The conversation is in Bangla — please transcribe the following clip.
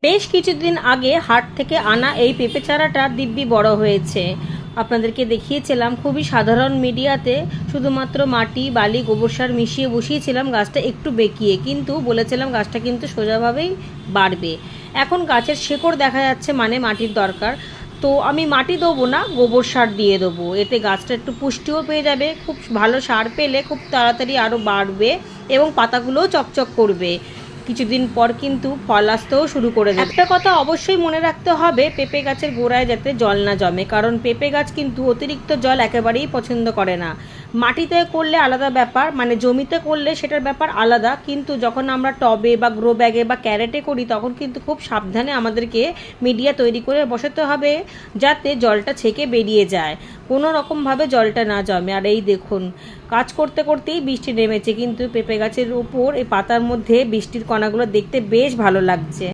বেশ কিছুদিন আগে হাট থেকে আনা এই পেঁপে চারাটা দিব্যি বড় হয়েছে। আপনাদেরকে দেখিয়েছিলাম খুবই সাধারণ মিডিয়াতে, শুধুমাত্র মাটি, বালি, গোবর সার মিশিয়ে বসিয়েছিলাম গাছটা একটু বেঁকিয়ে, কিন্তু বলেছিলাম গাছটা কিন্তু সোজাভাবেই বাড়বে। এখন গাছের শেকড় দেখা যাচ্ছে, মানে মাটির দরকার। তো আমি মাটি দেবো না, গোবর সার দিয়ে দেবো, এতে গাছটা একটু পুষ্টিও পেয়ে যাবে। খুব ভালো সার পেলে খুব তাড়াতাড়ি আরও বাড়বে এবং পাতাগুলোও চকচক করবে। কিছুদিন পর কিন্তু ফল আসতেও শুরু করে দেবে। একটা কথা অবশ্যই মনে রাখতে হবে, পেঁপে গাছের গোড়ায় যাতে জল না জমে, কারণ পেঁপে গাছ কিন্তু অতিরিক্ত জল একেবারেই পছন্দ করে না। মাটিতে করলে আলাদা ব্যাপার, মানে জমিতে করলে সেটার ব্যাপার আলাদা, কিন্তু যখন আমরা টবে বা গ্রো ব্যাগে বা ক্যারেটে করি তখন কিন্তু খুব সাবধানে আমাদেরকে মিডিয়া তৈরি করে বসাতে হবে, যাতে জলটা ছেঁকে বেরিয়ে যায়, কোনো রকমভাবে জলটা না জমে। আর এই দেখুন, কাজ করতে করতেই বৃষ্টি নেমেছে, কিন্তু পেঁপে গাছের উপর এই পাতার মধ্যে বৃষ্টির কণাগুলো দেখতে বেশ ভালো লাগছে।